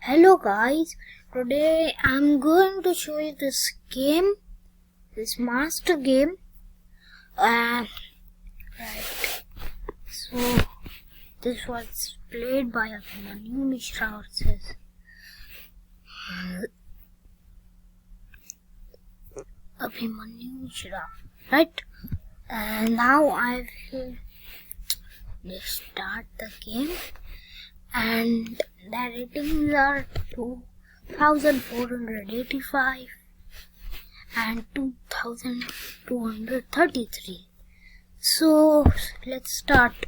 Hello guys, today I'm going to show you this game, this master game. Right, so this was played by abihimanyu mishra versus abihimanyu mishra, right? And now I will start the game, and the ratings are 2485 and 2233. So let's start.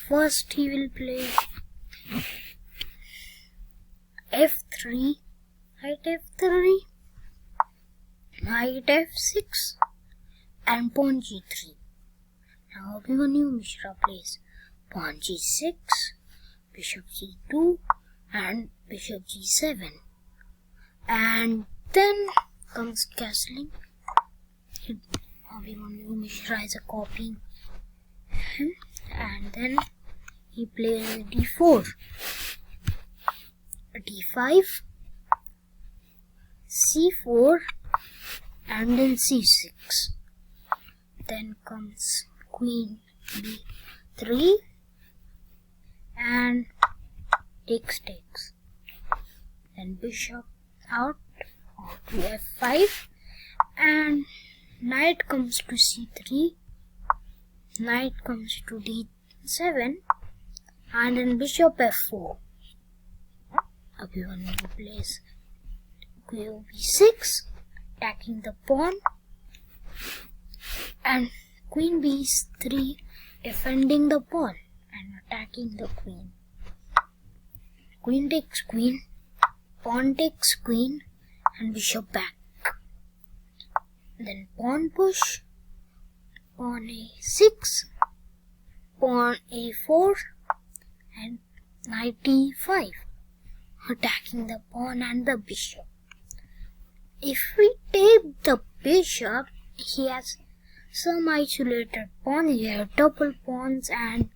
First he will play f3, knight f3, knight f6 and pawn g3. Now abihimanyu mishra plays pawn g6, bishop c2 and bishop g7, and then comes castling. abihimanyu mishra is copying him, and then he plays d4, d5, c4 and then c6. Then comes queen b3 and takes. Then bishop out to f5 and knight comes to c3, knight comes to d7 and then bishop f4. abihimanyu plays queen b6, attacking the pawn, and queen b3 defending the pawn and attacking the queen. Queen takes queen, pawn takes queen and bishop back. Then pawn push, pawn a6, pawn a4 and knight e5, attacking the pawn and the bishop. If we take the bishop, he has some isolated pawn here, double pawns, and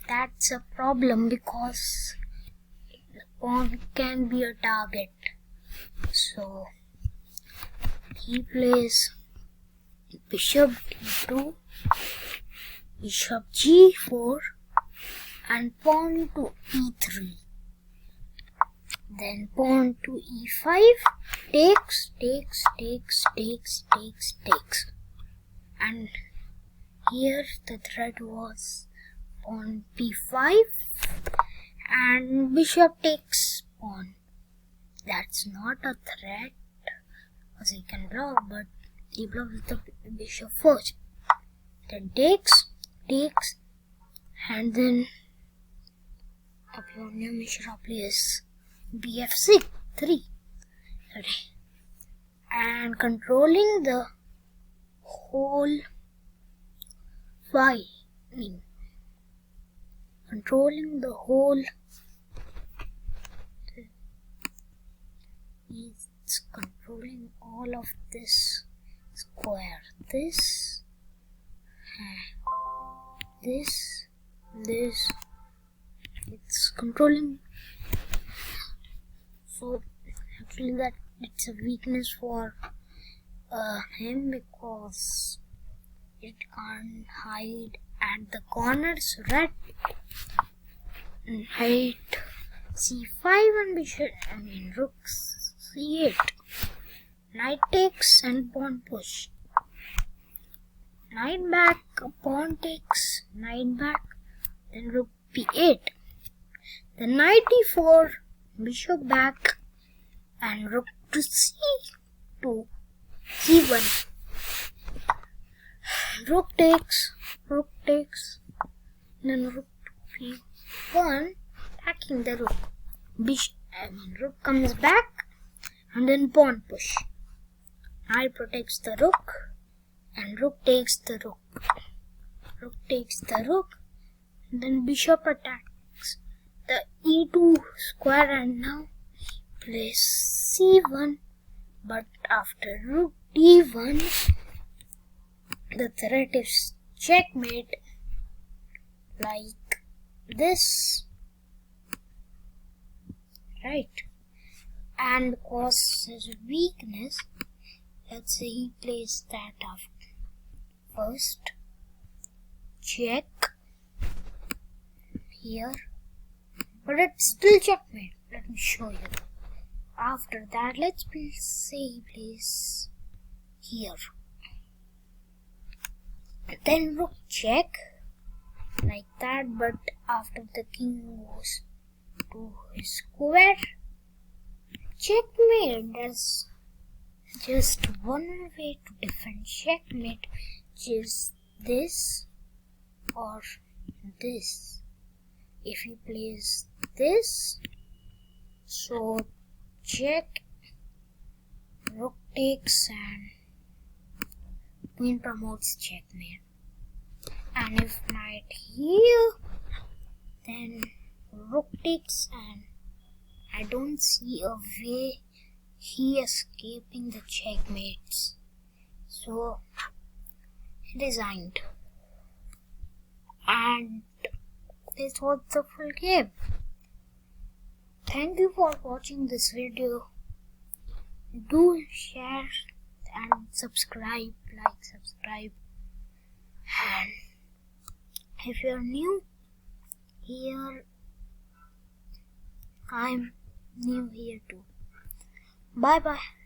that's a problem because the pawn can be a target. So he plays bishop d2, bishop g4 and pawn to e3. Then pawn to e5, takes, and here the threat was pawn b5 and bishop takes pawn. That's not a threat because he can block, but he blocks the bishop first. Then takes, and then abihimanyu mishra plays bf3, and controlling the whole he's controlling all of this square, this, it's controlling. So actually that it's a weakness for him because it can't hide at the corners. Red knight c5 and rook c8, knight takes and pawn push, knight back, pawn takes, knight back, then rook b8, then knight e4, bishop back and rook to c2, c1, rook takes, then rook to b1, attacking the rook. Rook comes back and then pawn push. Knight protects the rook and rook takes the rook. Rook takes the rook, and then bishop attacks the e2 square, and now plays c1, but after rook d1 the threat is checkmate, like this. right? And because his weakness, let's say he plays that after. First, check here, but it's still checkmate. Let me show you. After that, let's say he plays here. Then rook check, like that, but after the king goes to his square, checkmate. There's just one way to defend checkmate, which is this or this. If he plays this, so check, rook takes, and queen promotes checkmate. And if knight here, then rook takes, and I don't see a way he escaping the checkmates. So he resigned. And this was the full game. Thank you for watching this video. Do share and subscribe, subscribe. And if you're new here, I'm new here too. Bye bye.